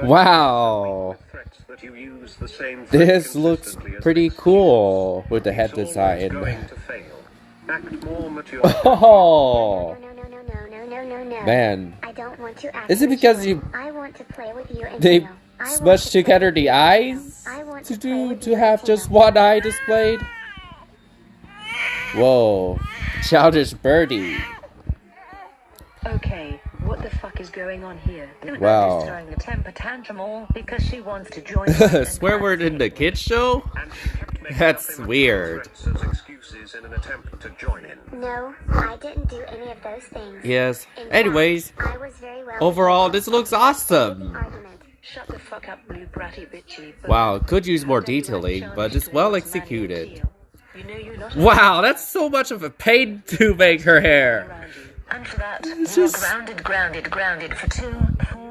Wow. This looks pretty cool with the head design. Oh. Man. Is it because they smushed together the eyes to have just one eye displayed? Whoa. Childish birdie. Okay, what the fuck is going on here? Wow. Is throwing a temper tantrum all because she wants to join. Swear word in the kids show? That's weird. No, I didn't do any of those things. Yes. Anyways, overall, this looks awesome. Shut the fuck up, blue bratty bitchy. Wow, could use more detailing, but it's well executed. Wow, that's so much of a pain to make her hair. And for that, you're grounded for 2 full